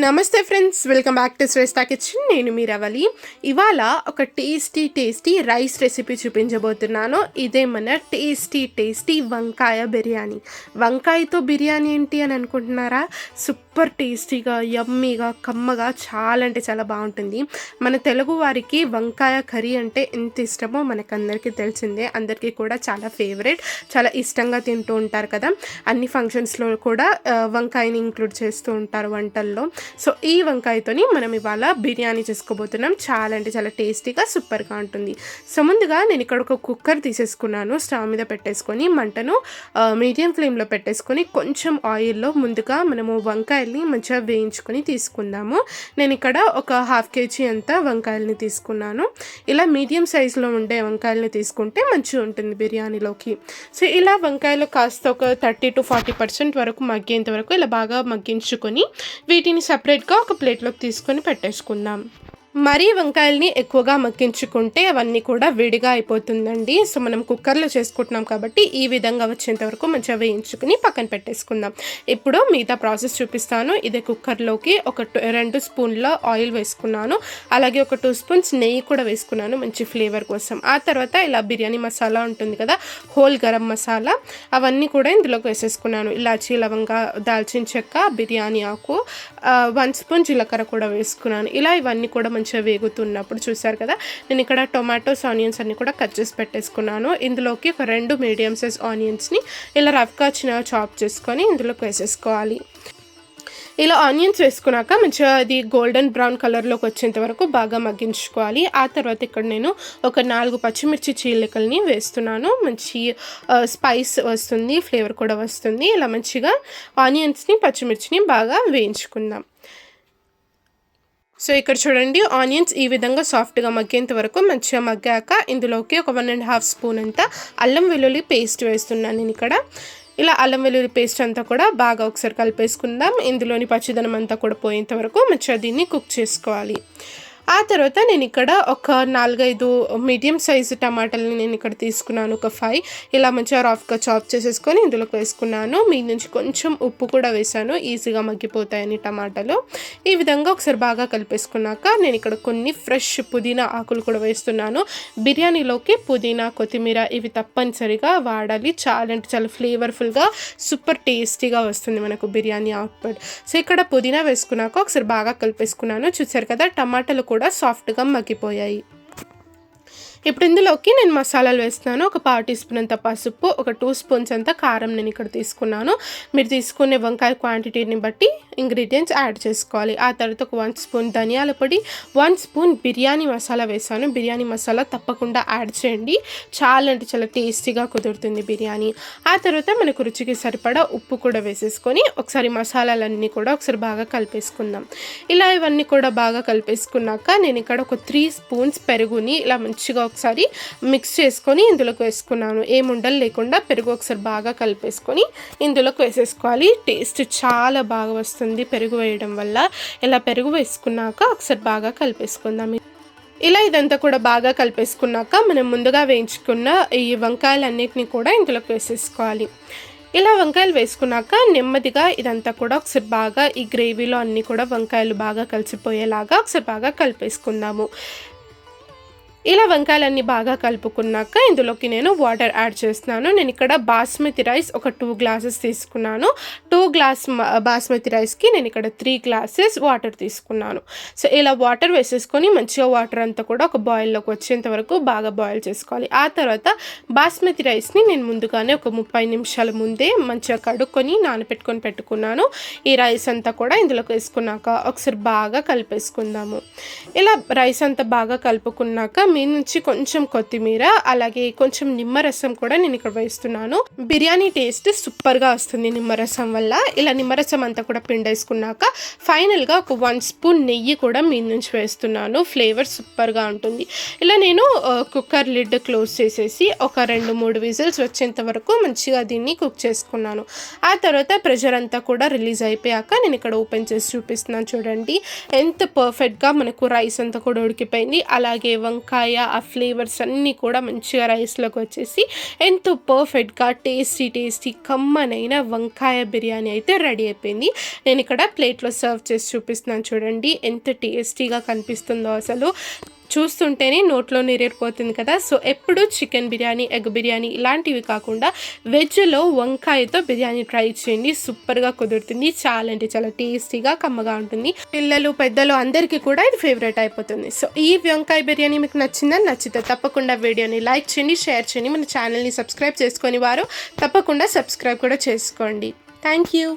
నమస్తే friends, welcome back to Shreshtha kitchen. నేను మీ రవలి. ఇవాళ ఒక టేస్టీ రైస్ రెసిపీ చూపించబోతున్నాను. ఇదే మన టేస్టీ వంకాయ బిర్యానీ. వంకాయతో బిర్యానీ ఏంటి అని అనుకుంటున్నారా? సూపర్ టేస్టీగా, యమ్మీగా, కమ్మగా చాలా అంటే చాలా బాగుంటుంది. మన తెలుగు వారికి వంకాయ కర్రీ అంటే ఎంత ఇష్టమో మనకందరికీ తెలిసిందే. అందరికీ కూడా చాలా ఫేవరెట్, చాలా ఇష్టంగా తింటూ ఉంటారు కదా. అన్ని ఫంక్షన్స్లో కూడా వంకాయని ఇంక్లూడ్ చేస్తూ ఉంటారు వంటల్లో. సో ఈ వంకాయతోని మనం ఇవాళ బిర్యానీ చేసుకోబోతున్నాం. చాలా అంటే చాలా టేస్టీగా, సూపర్గా ఉంటుంది. సో ముందుగా నేను ఇక్కడ ఒక కుక్కర్ తీసేసుకున్నాను. స్టవ్ మీద పెట్టేసుకొని మంటను మీడియం ఫ్లేమ్లో పెట్టేసుకొని కొంచెం ఆయిల్లో ముందుగా మనము వంకాయల్ని మంచిగా వేయించుకొని తీసుకుందాము. నేను ఇక్కడ ఒక 1/2 kg అంత వంకాయల్ని తీసుకున్నాను. ఇలా మీడియం సైజులో ఉండే వంకాయల్ని తీసుకుంటే మంచిగా ఉంటుంది బిర్యానీలోకి. సో ఇలా వంకాయలు కాస్త ఒక 30 to 40% వరకు మగ్గేంత వరకు ఇలా బాగా మగ్గించుకొని వీటిని సపరేట్గా ఒక ప్లేట్లోకి తీసుకొని పెట్టేసుకుందాం. మరీ వంకాయల్ని ఎక్కువగా మగ్గించుకుంటే అవన్నీ కూడా విడిగా అయిపోతుందండి. సో మనం కుక్కర్లో చేసుకుంటున్నాం కాబట్టి ఈ విధంగా వచ్చేంత వరకు మంచిగా వేయించుకుని పక్కన పెట్టేసుకుందాం. ఇప్పుడు మిగతా ప్రాసెస్ చూపిస్తాను. ఇదే కుక్కర్లోకి ఒక 2 స్పూన్ల ఆయిల్ వేసుకున్నాను. అలాగే ఒక 2 స్పూన్స్ నెయ్యి కూడా వేసుకున్నాను మంచి ఫ్లేవర్ కోసం. ఆ తర్వాత ఇలా బిర్యానీ మసాలా ఉంటుంది కదా, హోల్ గరం మసాలా, అవన్నీ కూడా ఇందులోకి వేసేసుకున్నాను. ఇలాచీ, లవంగా, దాల్చిన చెక్క, బిర్యానీ ఆకు, 1 స్పూన్ జీలకర్ర కూడా వేసుకున్నాను. ఇలా ఇవన్నీ కూడా మంచిగా వేగుతున్నప్పుడు చూసారు కదా, నేను ఇక్కడ టొమాటోస్, ఆనియన్స్ అన్ని కూడా కట్ చేసి పెట్టేసుకున్నాను. ఇందులోకి ఒక 2 మీడియం సైజ్ ఆనియన్స్ని ఇలా రఫ్గా చిన్నగా చాప్ చేసుకొని ఇందులోకి వేసేసుకోవాలి. ఇలా ఆనియన్స్ వేసుకున్నాక మంచిగా అది గోల్డెన్ బ్రౌన్ కలర్లోకి వచ్చేంత వరకు బాగా మగ్గించుకోవాలి. ఆ తర్వాత ఇక్కడ నేను ఒక 4 పచ్చిమిర్చి చీలికల్ని వేస్తున్నాను. మంచి స్పైస్ వస్తుంది, ఫ్లేవర్ కూడా వస్తుంది. ఇలా మంచిగా ఆనియన్స్ని, పచ్చిమిర్చిని బాగా వేయించుకుందాం. సో ఇక్కడ చూడండి, ఆనియన్స్ ఈ విధంగా సాఫ్ట్గా మగ్గేంత వరకు మంచిగా మగ్గాక ఇందులోకి ఒక 1.5 స్పూన్ అంతా అల్లం వెల్లుల్లి పేస్ట్ వేస్తున్నాను నేను ఇక్కడ. ఇలా అల్లం వెల్లుల్లి పేస్ట్ అంతా కూడా బాగా ఒకసారి కలిపేసుకుందాం. ఇందులోని పచ్చిదనం అంతా కూడా పోయేంత వరకు మంచిగా దీన్ని కుక్ చేసుకోవాలి. ఆ తర్వాత నేను ఇక్కడ ఒక 4-5 మీడియం సైజు టమాటాలని నేను ఇక్కడ తీసుకున్నాను. ఒక 5 ఇలా మంచిగా రఫ్గా చాప్ చేసేసుకొని ఇందులోకి వేసుకున్నాను. మీ నుంచి కొంచెం ఉప్పు కూడా వేసాను, ఈజీగా మగ్గిపోతాయని టమాటాలు. ఈ విధంగా ఒకసారి బాగా కలిపేసుకున్నాక నేను ఇక్కడ కొన్ని ఫ్రెష్ పుదీనా ఆకులు కూడా వేస్తున్నాను. బిర్యానీలోకి పుదీనా, కొత్తిమీర ఇవి తప్పనిసరిగా వాడాలి. చాలా అంటే చాలా ఫ్లేవర్ఫుల్గా, సూపర్ టేస్టీగా వస్తుంది మనకు బిర్యానీ అవుట్పుట్. సో ఇక్కడ పుదీనా వేసుకున్నాక ఒకసారి బాగా కలిపేసుకున్నాను. చూసారు కదా, టమాటాలు కూడా సాఫ్ట్గా మగ్గిపోయాయి. ఇప్పుడు ఇందులోకి నేను మసాలాలు వేస్తున్నాను. ఒక 1/4 టీ స్పూన్ అంత పసుపు, ఒక 2 స్పూన్స్ అంత కారం నేను ఇక్కడ తీసుకున్నాను. మీరు తీసుకునే వంకాయ క్వాంటిటీని బట్టి ఇంగ్రీడియంట్స్ యాడ్ చేసుకోవాలి. ఆ తర్వాత ఒక 1 స్పూన్ ధనియాల పొడి, 1 స్పూన్ బిర్యానీ మసాలా వేసాను. బిర్యానీ మసాలా తప్పకుండా యాడ్ చేయండి, చాలా అంటే చాలా టేస్టీగా కుదురుతుంది బిర్యానీ. ఆ తర్వాత మనకు రుచికి సరిపడా ఉప్పు కూడా వేసేసుకొని ఒకసారి మసాలాలన్నీ కూడా ఒకసారి బాగా కలిపేసుకుందాం. ఇలా ఇవన్నీ కూడా బాగా కలిపేసుకున్నాక నేను ఇక్కడ ఒక 3 స్పూన్స్ పెరుగుని ఇలా మంచిగా ఒకసారి మిక్స్ చేసుకొని ఇందులోకి వేసుకున్నాను. ఏం ఉండలు లేకుండా పెరుగు ఒకసారి బాగా కలిపేసుకొని ఇందులోకి వేసేసుకోవాలి. టేస్ట్ చాలా బాగా వస్తుంది పెరుగు వేయడం వల్ల. ఇలా పెరుగు వేసుకున్నాక ఒకసారి బాగా కలిపేసుకుందాం. ఇలా ఇదంతా కూడా బాగా కలిపేసుకున్నాక మనం ముందుగా వేయించుకున్న ఈ వంకాయలన్నిటిని కూడా ఇందులోకి వేసేసుకోవాలి. ఇలా వంకాయలు వేసుకున్నాక నెమ్మదిగా ఇదంతా కూడా ఒకసారి బాగా ఈ గ్రేవీలో అన్నీ కూడా వంకాయలు బాగా కలిసిపోయేలాగా ఒకసారి బాగా కలిపేసుకుందాము. ఇలా వంకాయలన్నీ బాగా కలుపుకున్నాక ఇందులోకి నేను వాటర్ యాడ్ చేస్తున్నాను. నేను ఇక్కడ బాస్మతి రైస్ ఒక 2 గ్లాసెస్ తీసుకున్నాను. 2 గ్లాస్ బాస్మతి రైస్కి నేను ఇక్కడ 3 గ్లాసెస్ వాటర్ తీసుకున్నాను. సో ఇలా వాటర్ వేసేసుకొని మంచిగా వాటర్ అంతా కూడా ఒక బాయిల్లోకి వచ్చేంత వరకు బాగా బాయిల్ చేసుకోవాలి. ఆ తర్వాత బాస్మతి రైస్ని నేను ముందుగానే ఒక 30 నిమిషాల ముందే మంచిగా కడుక్కొని నానబెట్టుకొని పెట్టుకున్నాను. ఈ రైస్ అంతా కూడా ఇందులోకి వేసుకున్నాక ఒకసారి బాగా కలిపేసుకుందాము. ఇలా రైస్ అంతా బాగా కలుపుకున్నాక మీ నుంచి కొంచెం కొత్తిమీర, అలాగే కొంచెం నిమ్మరసం కూడా నేను ఇక్కడ వేస్తున్నాను. బిర్యానీ టేస్ట్ సూపర్గా వస్తుంది నిమ్మరసం వల్ల. ఇలా నిమ్మరసం అంతా కూడా పిండేసుకున్నాక ఫైనల్గా ఒక 1 స్పూన్ నెయ్యి కూడా మీ నుంచి వేస్తున్నాను. ఫ్లేవర్ సూపర్గా ఉంటుంది. ఇలా నేను కుక్కర్ లిడ్ క్లోజ్ చేసేసి ఒక 2-3 విజిల్స్ వచ్చేంత వరకు మంచిగా దీన్ని కుక్ చేసుకున్నాను. ఆ తర్వాత ప్రెషర్ అంతా కూడా రిలీజ్ అయిపోయాక నేను ఇక్కడ ఓపెన్ చేసి చూపిస్తున్నాను. చూడండి ఎంత పర్ఫెక్ట్గా మనకు రైస్ అంతా కూడా ఉడికిపోయింది. అలాగే వంకాయ వంకాయ ఆ ఫ్లేవర్స్ అన్నీ కూడా మంచిగా రైస్లోకి వచ్చేసి ఎంతో పర్ఫెక్ట్గా టేస్టీ కమ్మనైన వంకాయ బిర్యానీ అయితే రెడీ అయిపోయింది. నేను ఇక్కడ ప్లేట్లో సర్వ్ చేసి చూపిస్తున్నాను చూడండి, ఎంత టేస్టీగా కనిపిస్తుందో అసలు చూస్తుంటేనే నోట్లో నీరేరిపోతుంది కదా. సో ఎప్పుడు చికెన్ బిర్యానీ, ఎగ్ బిర్యానీ ఇలాంటివి కాకుండా వెజ్లో వంకాయతో బిర్యానీ ట్రై చేయండి, సూపర్గా కుదురుతుంది. చాలా అంటే చాలా టేస్టీగా కమ్మగా ఉంటుంది. పిల్లలు పెద్దలు అందరికీ కూడా ఇది ఫేవరెట్ అయిపోతుంది. సో ఈ వంకాయ బిర్యానీ మీకు నచ్చితే తప్పకుండా వీడియోని లైక్ చేయండి, షేర్ చేయండి. మన ఛానల్ని సబ్స్క్రైబ్ చేసుకొని వారు తప్పకుండా సబ్స్క్రైబ్ కూడా చేసుకోండి. Thank you.